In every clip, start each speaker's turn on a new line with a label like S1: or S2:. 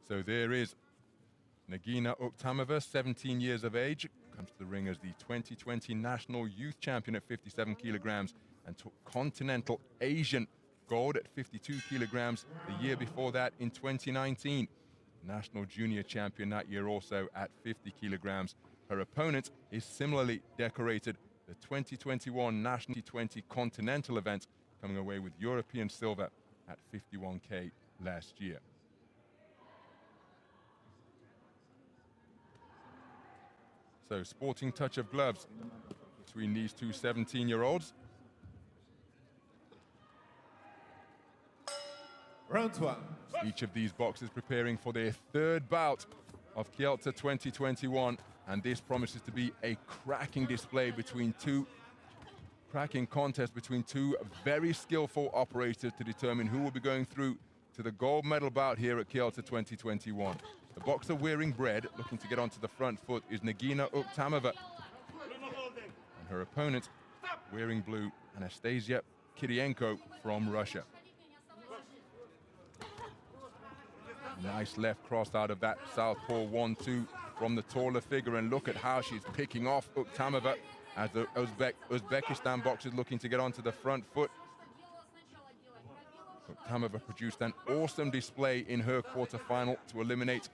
S1: So there is Nigina Uktamova, 17 years of age, comes to the ring as the 2020 National Youth Champion at 57 kilograms and took Continental Asian gold at 52 kilograms the year before that in 2019. National Junior Champion that year also at 50 kilograms. Her opponent is similarly decorated, the 2021 National T20 Continental event, coming away with European silver at 51K last year. So sporting touch of gloves between these two 17-year-olds.
S2: Round one.
S1: Each of these boxers preparing for their third bout of Kielce 2021, and this promises to be a cracking display between cracking contest between two very skillful operators to determine who will be going through to the gold medal bout here at Kielce 2021. The boxer wearing red, looking to get onto the front foot, is Nigina Uktamova. And her opponent, wearing blue, Anastasia Kirienko from Russia. Nice left cross out of that southpaw 1-2 from the taller figure, and look at how she's picking off Uktamova as the Uzbekistan boxers looking to get onto the front foot. Uktamova produced an awesome display in her quarterfinal to eliminate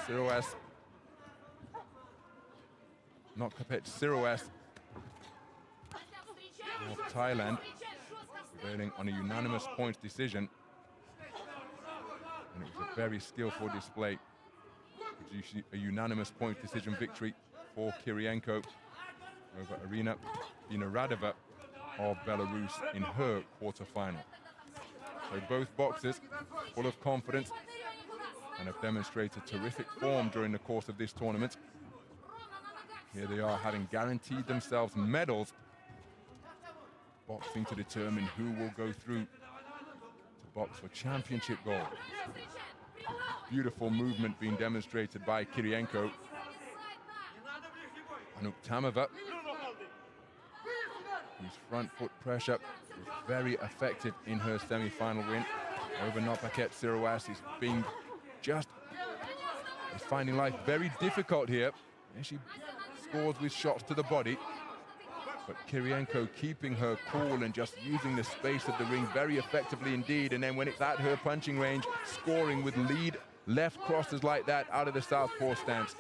S1: Siroas of Thailand, prevailing on a unanimous points decision. And it was a very skillful display, producing a unanimous points decision victory for Kirienko over Arina Vinoradova of Belarus in her quarterfinal. So both boxers full of confidence and have demonstrated terrific form during the course of this tournament. Here they are, having guaranteed themselves medals, boxing to determine who will go through to box for championship gold. Beautiful movement being demonstrated by Kirienko. And Uktamova, whose front foot pressure was very effective in her semi-final win over Nopaket Siroas, is finding life very difficult here. And she scores with shots to the body. But Kirienko keeping her cool and just using the space of the ring very effectively indeed. And then when it's at her punching range, scoring with lead left crosses like that out of the southpaw stance.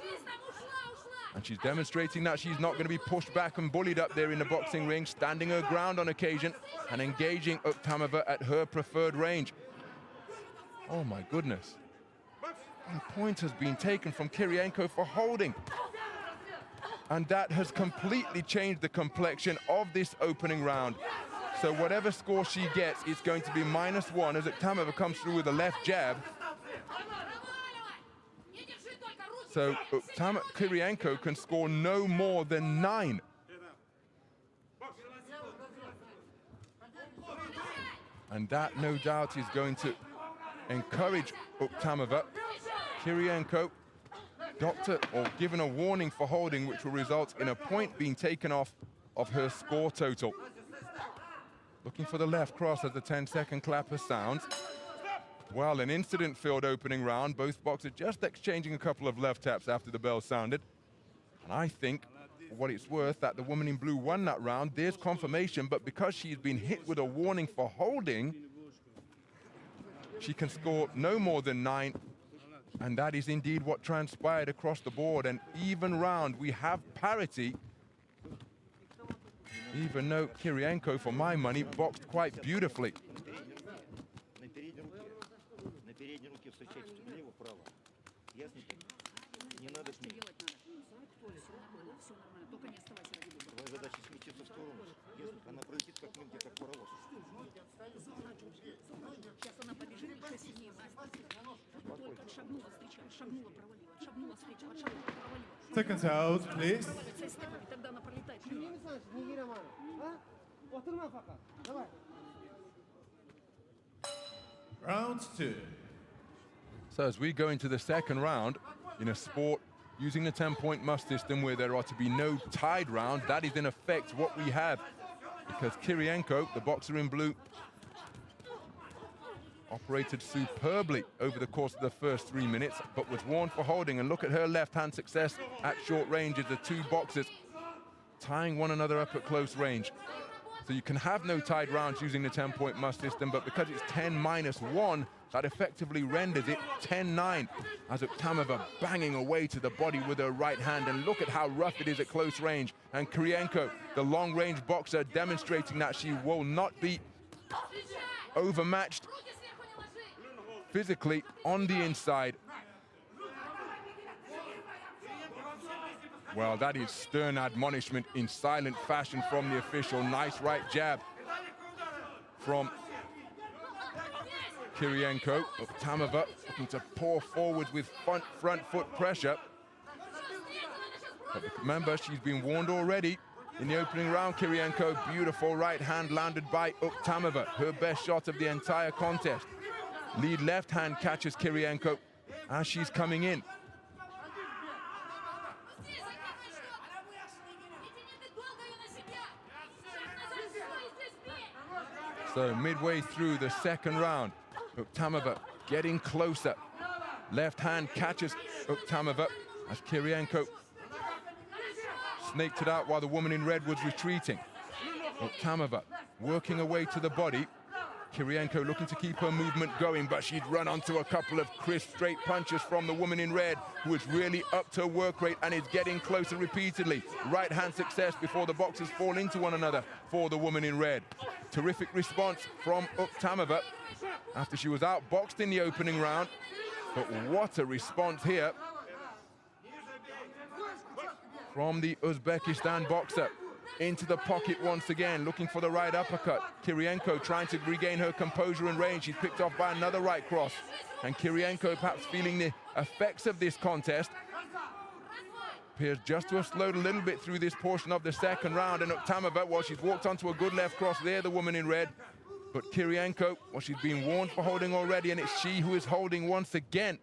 S1: And she's demonstrating that she's not going to be pushed back and bullied up there in the boxing ring, standing her ground on occasion and engaging Uktamova at her preferred range. Oh my goodness. And a point has been taken from Kirienko for holding. And that has completely changed the complexion of this opening round. So whatever score she gets, it's going to be -1 as Uktamova comes through with a left jab. So Kirienko can score no more than 9. And that, no doubt, is going to encourage Uktamova. Kirienko given a warning for holding, which will result in a point being taken off of her score total. Looking for the left cross as the 10-second clapper sounds. Well, an incident-filled opening round, both boxers just exchanging a couple of left taps after the bell sounded. And I think, for what it's worth, that the woman in blue won that round. There's confirmation, but because she's been hit with a warning for holding, she can score no more than 9. And that is indeed what transpired across the board. An even round. We have parity, even though Kirienko, for my money, boxed quite beautifully.
S2: Seconds out, please. Round 2.
S1: So as we go into the second round, in a sport using the 10-point must system where there are to be no tied rounds, that is in effect what we have. Because Kirienko, the boxer in blue, operated superbly over the course of the first 3 minutes, but was warned for holding. And look at her left-hand success at short range as the two boxers tying one another up at close range. So you can have no tied rounds using the 10-point must system, but because it's 10-1, that effectively renders it 10-9 as Uktamova banging away to the body with her right hand. And look at how rough it is at close range. And Kirienko, the long-range boxer, demonstrating that she will not be overmatched physically on the inside. Well, that is stern admonishment in silent fashion from the official. Nice right jab from Kirienko. Uktamova looking to pour forward with front foot pressure. But remember, she's been warned already in the opening round. Kirienko, beautiful right hand landed by Uktamova, her best shot of the entire contest. Lead left hand catches Kirienko as she's coming in. So midway through the second round, Uktamova getting closer. Left hand catches Uktamova as Kirienko snaked it out while the woman in red was retreating. Uktamova working her way to the body. Kirienko looking to keep her movement going, but she'd run onto a couple of crisp straight punches from the woman in red, who is really upped her work rate and is getting closer repeatedly. Right hand success before the boxers fall into one another for the woman in red. Terrific response from Uktamova after she was outboxed in the opening round. But what a response here from the Uzbekistan boxer. Into the pocket once again, looking for the right uppercut. Kirienko trying to regain her composure and range. She's picked off by another right cross. And Kirienko perhaps feeling the effects of this contest. Appears just to have slowed a little bit through this portion of the second round. And Uktamova, well, she's walked onto a good left cross there, the woman in red. But Kirienko, well, she's been warned for holding already, and it's she who is holding once again.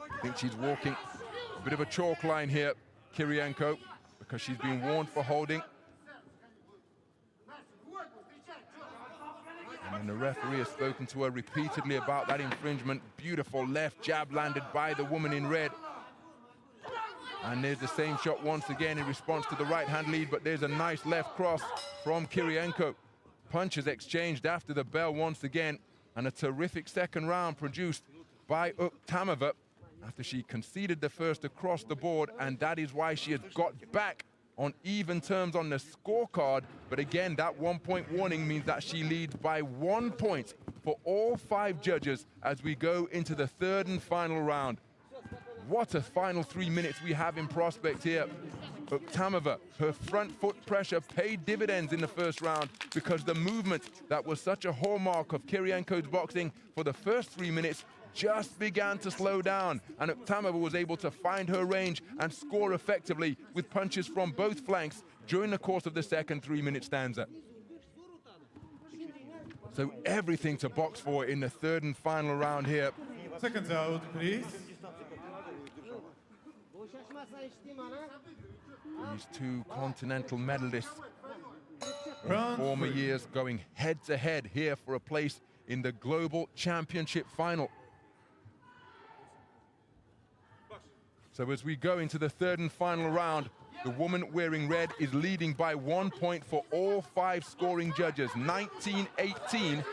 S1: I think she's walking a bit of a chalk line here, Kirienko, because she's been warned for holding. And then the referee has spoken to her repeatedly about that infringement. Beautiful left jab landed by the woman in red. And there's the same shot once again in response to the right hand lead, but there's a nice left cross from Kirienko. Punches exchanged after the bell once again, and a terrific second round produced by Uktamova after she conceded the first across the board, and that is why she has got back on even terms on the scorecard. But again, that 1 point warning means that she leads by 1 point for all 5 judges as we go into the third and final round. What a final 3 minutes we have in prospect here. Uktamova, her front foot pressure paid dividends in the first round because the movement that was such a hallmark of Kirienko's boxing for the first 3 minutes just began to slow down, and Uktamova was able to find her range and score effectively with punches from both flanks during the course of the second 3-minute stanza. So everything to box for in the third and final round here.
S2: Seconds out, please.
S1: These two continental medalists in
S2: Round
S1: former
S2: 3.
S1: years going head-to-head here for a place in the Global Championship final. So as we go into the third and final round, the woman wearing red is leading by 1 point for all 5 scoring judges, 19-18.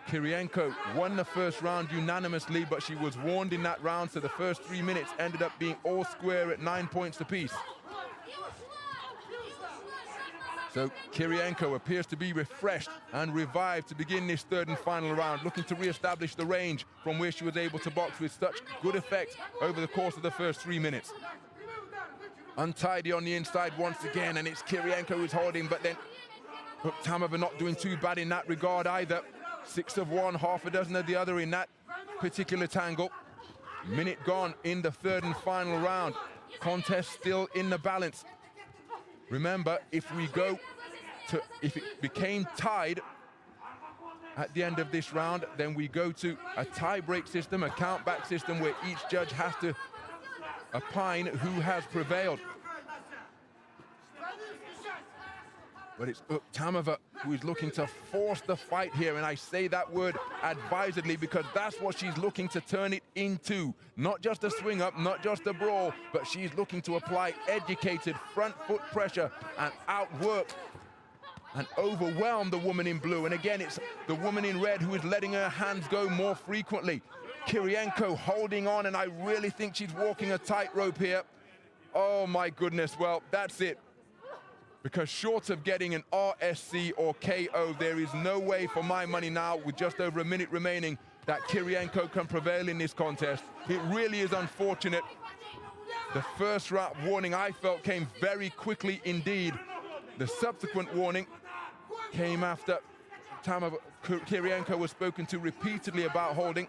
S1: Kirienko won the first round unanimously, but she was warned in that round, so the first 3 minutes ended up being all square at 9 points apiece. So Kirienko appears to be refreshed and revived to begin this third and final round, looking to re-establish the range from where she was able to box with such good effect over the course of the first 3 minutes. Untidy on the inside once again, and it's Kirienko who's holding, but then Uktamova not doing too bad in that regard either. 6 of one, half a dozen of the other in that particular tangle. Minute gone in the third and final round. Contest still in the balance. Remember, if it became tied at the end of this round, then we go to a tie-break system, a count-back system, where each judge has to opine who has prevailed. But it's Ukthamova who is looking to force the fight here, and I say that word advisedly because that's what she's looking to turn it into. Not just a swing up, not just a brawl, but she's looking to apply educated front foot pressure and outwork and overwhelm the woman in blue. And again, it's the woman in red who is letting her hands go more frequently. Kirienko holding on, and I really think she's walking a tightrope here. Oh my goodness, well, that's it. Because short of getting an RSC or KO, there is no way for my money now, with just over a minute remaining, that Kirienko can prevail in this contest. It really is unfortunate. The first round warning, I felt, came very quickly indeed. The subsequent warning came after Kirienko was spoken to repeatedly about holding.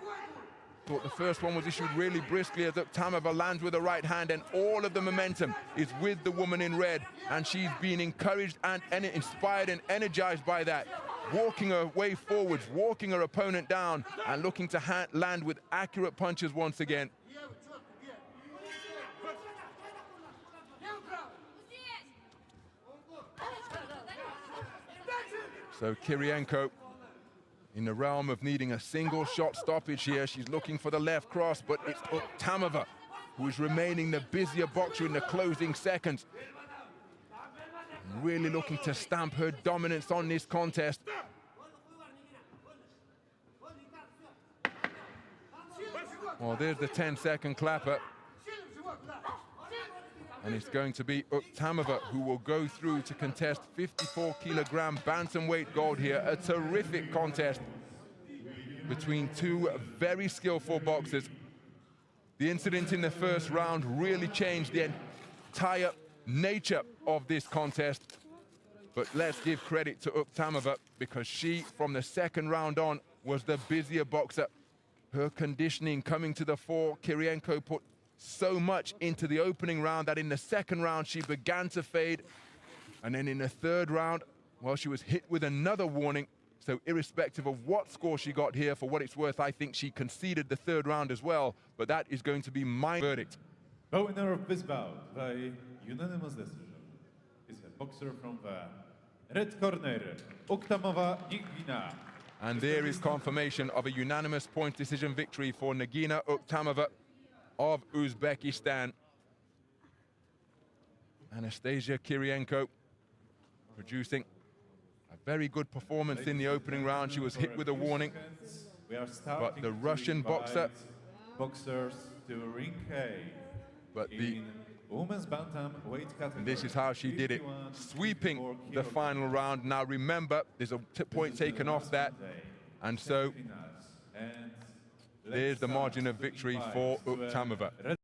S1: Thought the first one was issued really briskly as Ukthamova lands with the right hand, and all of the momentum is with the woman in red, and she's been encouraged and inspired and energized by that, walking her way forwards, walking her opponent down, and looking to land with accurate punches once again. So Kirienko, in the realm of needing a single shot stoppage here, she's looking for the left cross, but it's Ukthamova who is remaining the busier boxer in the closing seconds. Really looking to stamp her dominance on this contest. Well, there's the 10-second clapper. And it's going to be Ukthamova who will go through to contest 54-kilogram bantamweight gold here. A terrific contest between two very skillful boxers. The incident in the first round really changed the entire nature of this contest. But let's give credit to Ukthamova because she, from the second round on, was the busier boxer. Her conditioning coming to the fore. Kirienko put so much into the opening round that in the second round she began to fade, and then in the third round, well, she was hit with another warning. So irrespective of what score she got here, for what it's worth, I think she conceded the third round as well, but that is going to be my verdict.
S2: The winner of this bout by unanimous decision is a boxer from the red corner, Ukthamova Nigina.
S1: And there is confirmation of a unanimous point decision victory for Nigina Uktamova of Uzbekistan. Anastasia Kirienko producing a very good performance in the opening round. She was hit with a warning, but the Russian boxers
S2: to ring K.
S1: But
S2: women's bantamweight category.
S1: This is how she did it, sweeping the final round. Now remember, there's a point taken off that, and so there's the margin of victory for Ukthamova.